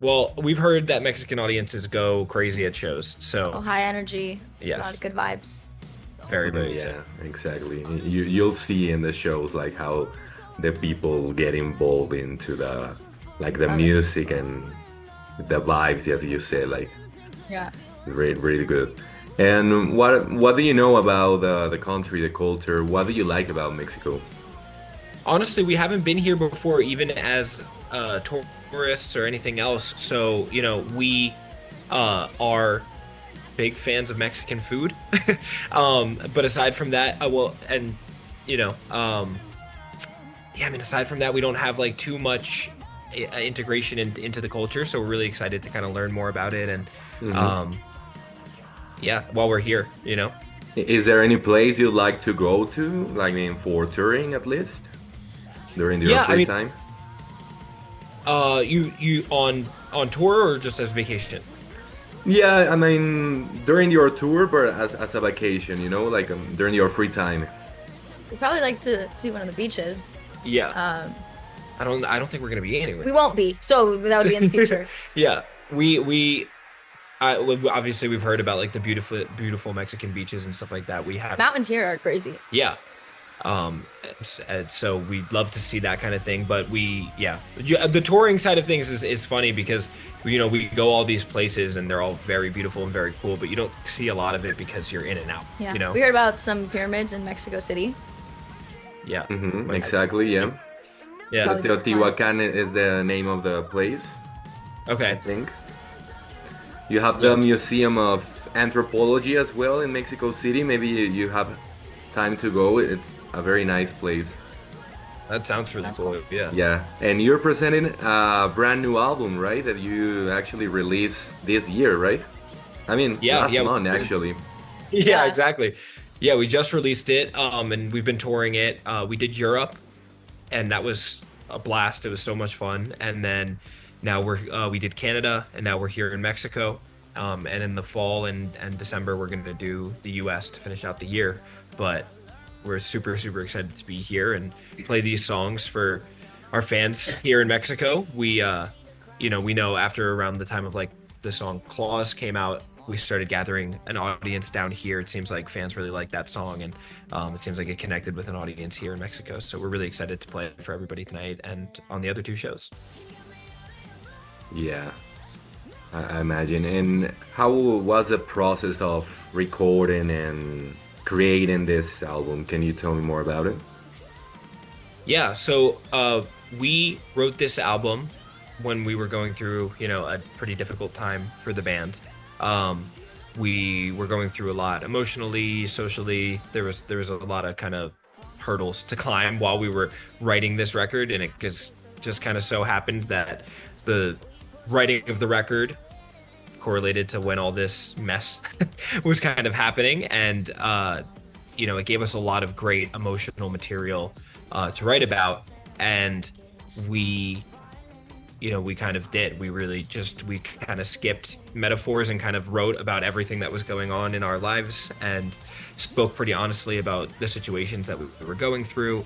Well, we've heard that Mexican audiences go crazy at shows. Oh, So, high energy, a lot of yes, good vibes. very, very excited. Yeah, exactly. You'll see in the shows like how the people get involved into the Love it. music and the vibes, as you say, like Yeah. really good. And what do you know about the country, the culture? What do you like about Mexico? Honestly, we haven't been here before, even as tourists or anything else. So, we are big fans of Mexican food. But aside from that, you know, um, yeah, I mean, aside from that, we don't have like too much integration into the culture. So we're really excited to kind of learn more about it. And Hmm. um, yeah, while we're here. Is there any place you'd like to go to, like for touring at least, during your Yeah, I free mean, time? you on tour or just as vacation? Yeah, I mean during your tour, but as a vacation, like during your free time. We'd probably like to see one of the beaches. Yeah, Um, I don't think we're gonna be we anywhere. won't be, so that would be in the future. Yeah, obviously we've heard about like the beautiful Mexican beaches and stuff like that. We have, Mountains here are crazy. yeah. And so we'd love to see that kind of thing, but yeah, the touring side of things is funny because we go all these places and they're all very beautiful and very cool, but you don't see a lot of it because you're in and out, Yeah. you know? We heard about some pyramids in Mexico City. Yeah, like Exactly, yeah. yeah, Probably good to climb. Teotihuacan is the name of the place, I okay, think. You have yeah, the Museum of Anthropology as well in Mexico City. Maybe you have time to go. It's a very nice place. that sounds really That's cool. cool. Yeah, Yeah, and you're presenting a brand new album, right? That you actually released this year, right? I mean, yeah, last yeah. month actually. Yeah, Yeah. exactly. Yeah, we just released it, and we've been touring it. We did Europe, and that was a blast. It was so much fun. And then now we did Canada, and now we're here in Mexico. And in the fall and December, we're going to do the U.S. to finish out the year. But we're super super excited to be here and play these songs for our fans here in Mexico. We know after around the time of like the song Claws came out, we started gathering an audience down here. It seems like fans really like that song, and it seems like it connected with an audience here in Mexico. So we're really excited to play it for everybody tonight and on the other two shows. Yeah, I imagine. And how was the process of recording and creating this album? Can you tell me more about it? Yeah, so we wrote this album when we were going through, a pretty difficult time for the band. Um, we were going through a lot emotionally, socially. There was a lot of kind of hurdles to climb while we were writing this record, and it just kind of so happened that the writing of the record correlated to when all this mess was kind of happening, and it gave us a lot of great emotional material to write about, and we we kind of did. We kind of skipped metaphors and kind of wrote about everything that was going on in our lives and spoke pretty honestly about the situations that we were going through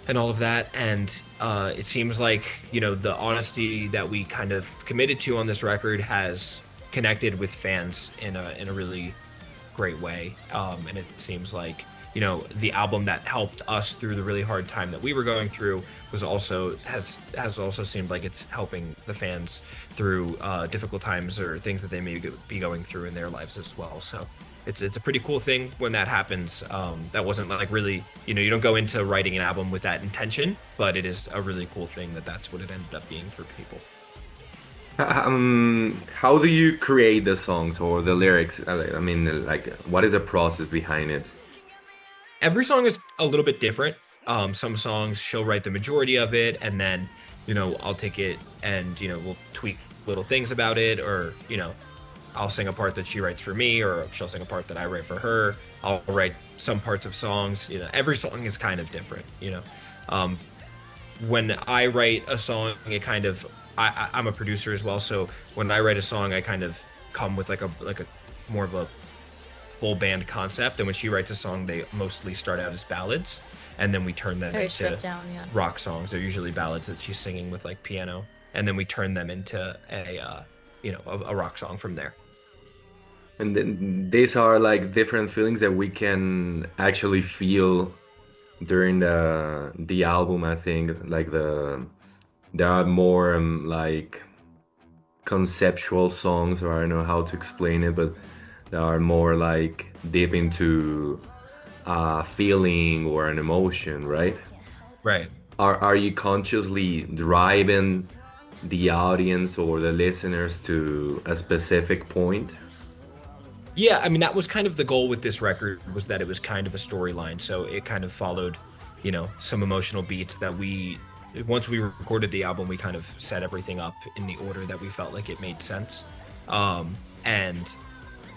and all of that. And it seems like, the honesty that we kind of committed to on this record has connected with fans in a really great way. And it seems like, the album that helped us through the really hard time that we were going through has also seemed like it's helping the fans through difficult times or things that they may be going through in their lives as well. So it's a pretty cool thing when that happens. That wasn't like really, you don't go into writing an album with that intention, but it is a really cool thing that that's what it ended up being for people. How do you create the songs or the lyrics? I mean, like, what is the process behind it? Every song is a little bit different. Some songs she'll write the majority of it, and then I'll take it and we'll tweak little things about it, or I'll sing a part that she writes for me, or she'll sing a part that I write for her. I'll write some parts of songs. Every song is kind of different. Um, when I write a song, it kind of I'm a producer as well, so when I write a song, I kind of come with like a more of a full band concept. And when she writes a song, they mostly start out as ballads, and then we turn them Very into stripped down, yeah. rock songs. They're usually ballads that she's singing with like piano and then we turn them into a rock song from there. And then these are like different feelings that we can actually feel during the album. I think like there are more like conceptual songs, or I don't know how to explain it, but there are more like deep into a feeling or an emotion, right? Right. Are you consciously driving the audience or the listeners to a specific point? Yeah, I mean that was kind of the goal with this record, was that it was kind of a storyline. So it kind of followed, some emotional beats that once we recorded the album, we kind of set everything up in the order that we felt like it made sense. And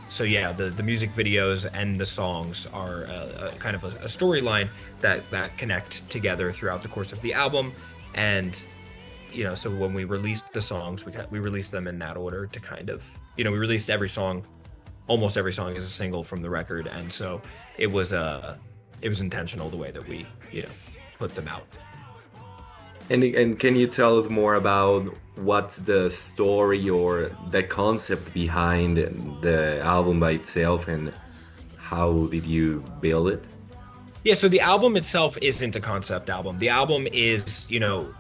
so yeah, the music videos and the songs are a kind of a storyline that connect together throughout the course of the album. And so when we released the songs, we released them in that order to kind of, we released almost every song is a single from the record, and so it was intentional the way that we put them out. And can you tell us more about what's the story or the concept behind the album by itself, and how did you build it? Yeah, so the album itself isn't a concept album. The album is,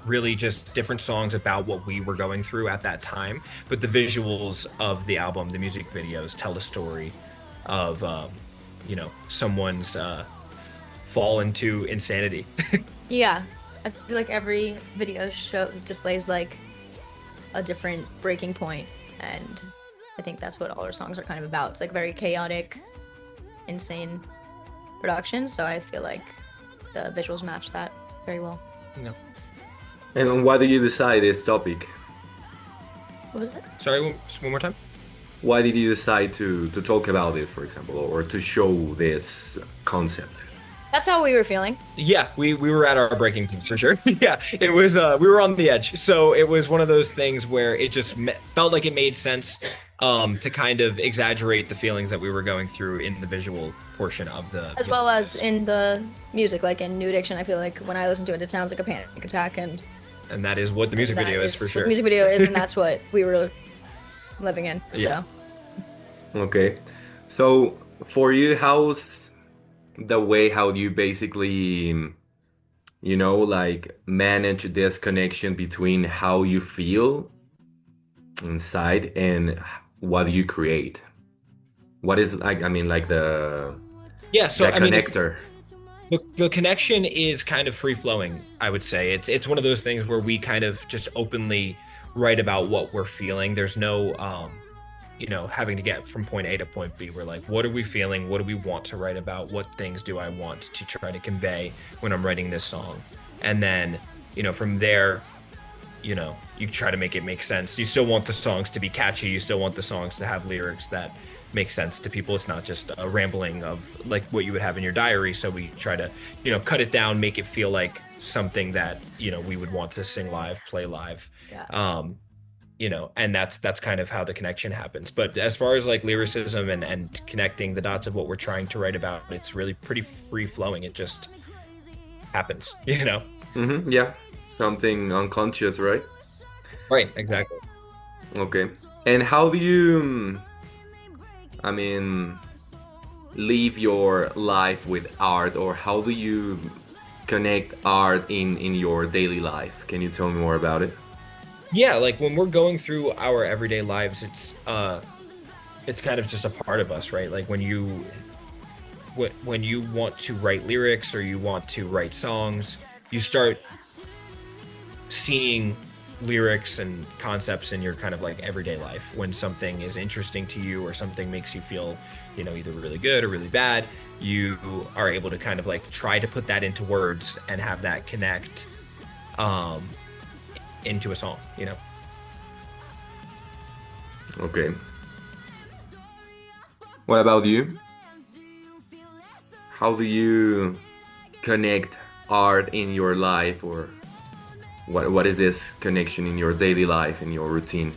really just different songs about what we were going through at that time. But the visuals of the album, the music videos, tell the story of, someone's fall into insanity. Yeah, I feel like every video show displays like a different breaking point, and I think that's what all our songs are kind of about. It's like very chaotic, insane production, so I feel like the visuals match that very well. No. And why did you decide this topic? What was it? Sorry, one more time? Why did you decide to talk about it, for example, or to show this concept? That's how we were feeling. Yeah, we were at our breaking point for sure. Yeah, it was we were on the edge. So it was one of those things where it just felt like it made sense to kind of exaggerate the feelings that we were going through in the visual portion of the As well as in the music, like in New Addiction, I feel like when I listen to it, it sounds like a panic attack, and that is what the music video is for what sure. the music video is, and that's what we were living in. Yeah. So Okay, so for you, how's the way how do you basically, like manage this connection between how you feel inside and what you create? What is like, I mean, like the connector? The connection is kind of free flowing, I would say. It's one of those things where we kind of just openly write about what we're feeling. There's no having to get from point A to point B. We're like, what are we feeling? What do we want to write about? What things do I want to try to convey when I'm writing this song? And then, from there, you try to make it make sense. You still want the songs to be catchy. You still want the songs to have lyrics that make sense to people. It's not just a rambling of like what you would have in your diary. So we try to, cut it down, make it feel like something that, we would want to sing live, play live. yeah. And that's kind of how the connection happens. But as far as like lyricism and connecting the dots of what we're trying to write about, it's really pretty free flowing. It just happens, Mm-hmm, yeah, something unconscious, right? Right, exactly. Okay. And how do you, live your life with art, or how do you connect art in your daily life? Can you tell me more about it? Yeah, like when we're going through our everyday lives, it's kind of just a part of us, right? Like when you want to write lyrics or you want to write songs, you start seeing lyrics and concepts in your kind of like everyday life. When something is interesting to you or something makes you feel, either really good or really bad, you are able to kind of like try to put that into words and have that connect into a song, Okay. What about you? How do you connect art in your life, or what is this connection in your daily life, in your routine?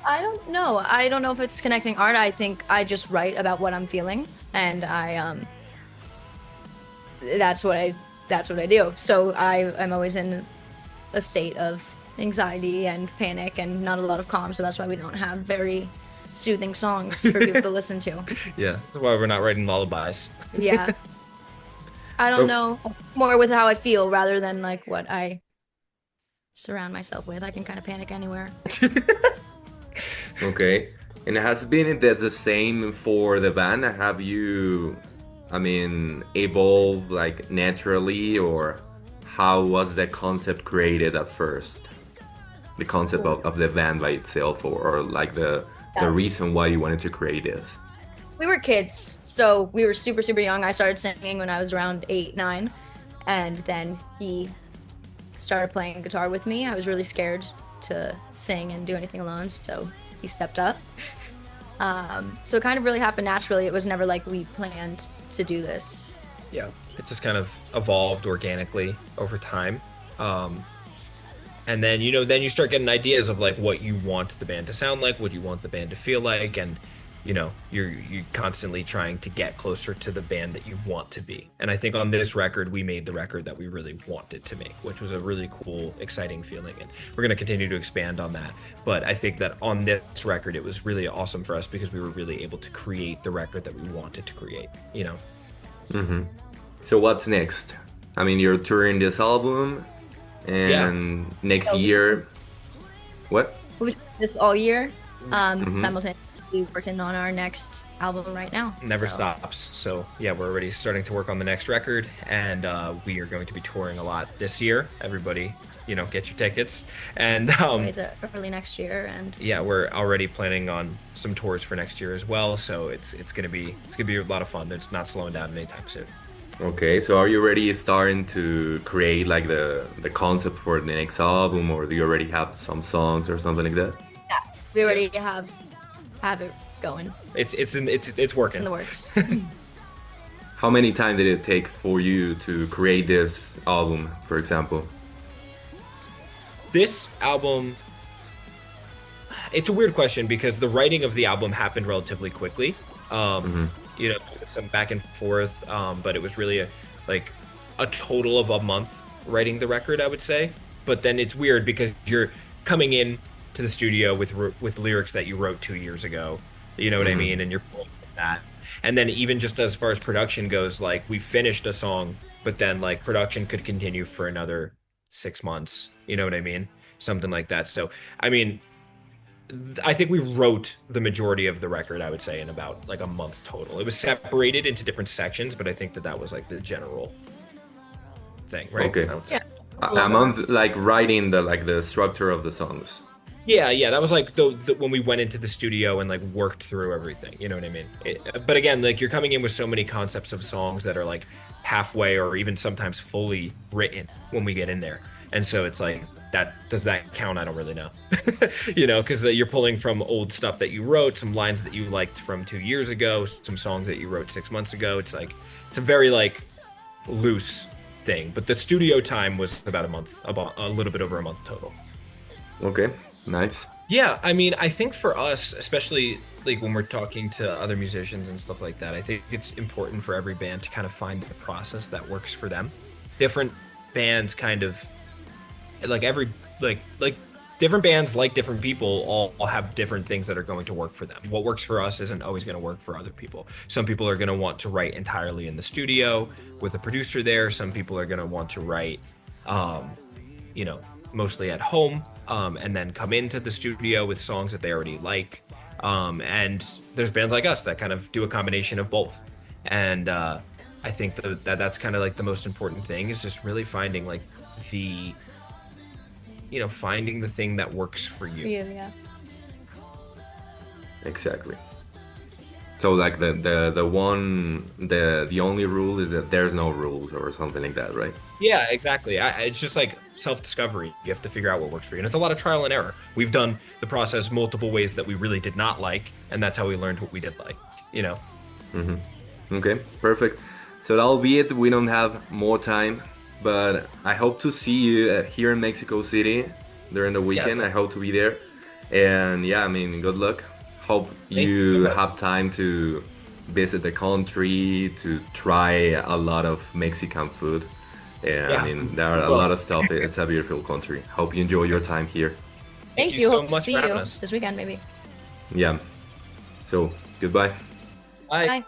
I don't know. I don't know if it's connecting art. I think I just write about what I'm feeling, and that's what I do. So I'm always in a state of anxiety and panic and not a lot of calm, so that's why we don't have very soothing songs for people to listen to. Yeah, that's why we're not writing lullabies. Yeah. I don't know, more with how I feel rather than like what I surround myself with. I can kind of panic anywhere. Okay. And has been that the same for the band? Have you, I mean, evolved like naturally, or how was the concept created at first? The concept of the band by itself, or like the Yeah. reason why you wanted to create this? We were kids, so we were super, super young. I started singing when I was around 8, 9, and then he started playing guitar with me. I was really scared to sing and do anything alone, so he stepped up. So it kind of really happened naturally. It was never like we planned to do this. Yeah, it just kind of evolved organically over time. And then, then you start getting ideas of like what you want the band to sound like, what you want the band to feel like, and you're constantly trying to get closer to the band that you want to be. And I think on this record, we made the record that we really wanted to make, which was a really cool, exciting feeling. And we're going to continue to expand on that. But I think that on this record, it was really awesome for us because we were really able to create the record that we wanted to create, Mm-hmm. So what's next? I mean, you're touring this album, and next So year, what? we did this all year, Mhm. simultaneously working on our next album right now. Never So, stops. So yeah, we're already starting to work on the next record, and we are going to be touring a lot this year. Everybody, get your tickets. And It's early next year, and yeah, we're already planning on some tours for next year as well. So it's gonna be a lot of fun. It's not slowing down anytime soon. Okay, so are you already starting to create like the concept for the next album, or do you already have some songs or something like that? we already have it going. It's It's working. in the works. How many time did it take for you to create this album, for example? This album, it's a weird question because the writing of the album happened relatively quickly. Mhm. Some back and forth, but it was really a total of a month writing the record, I would say. But then it's weird because you're coming in to the studio with lyrics that you wrote 2 years ago. You know what I Mhm. mean? And you're pulling from that. And then even just as far as production goes, like we finished a song, but then like production could continue for another 6 months. You know what I mean? Something like that. So, I mean, I think we wrote the majority of the record, I would say, in about like a month total. It was separated into different sections, but I think that was like the general thing, right? Okay. I would say. Yeah. A month, like writing the structure of the songs. Yeah, that was like when we went into the studio and like worked through everything. You know what I mean? But again, like you're coming in with so many concepts of songs that are like halfway or even sometimes fully written when we get in there, and so it's like does that count? I don't really know, because you're pulling from old stuff that you wrote, some lines that you liked from 2 years ago, some songs that you wrote 6 months ago. It's like it's a very like loose thing, but the studio time was about a month, about a little bit over a month total. Okay, nice. Yeah, I mean, I think for us, especially like when we're talking to other musicians and stuff like that, I think it's important for every band to kind of find the process that works for them. Different bands kind of like different bands, like different people, all have different things that are going to work for them. What works for us isn't always going to work for other people. Some people are going to want to write entirely in the studio with a producer there. Some people are going to want to write mostly at home, and then come into the studio with songs that they already like. And there's bands like us that kind of do a combination of both. And I think that's kind of like the most important thing is just really finding like finding the thing that works for you. Yeah. Exactly. So like the only rule is that there's no rules or something like that, right? Yeah, exactly. It's just like self-discovery. You have to figure out what works for you. And it's a lot of trial and error. We've done the process multiple ways that we really did not like, and that's how we learned what we did like, Mm-hmm. Okay, perfect. So that'll be it. We don't have more time, but I hope to see you here in Mexico City during the weekend. Yeah. I hope to be there. And yeah, I mean, good luck. Hope Thank you you so much. have time to visit the country, to try a lot of Mexican food. Yeah, I Yeah. mean, there are a Well, lot of stuff. It's a beautiful country. Hope you enjoy your time here. thank Thank you you. so Hope to much see for having you us. this weekend, maybe. Yeah. So, goodbye. Bye. Bye.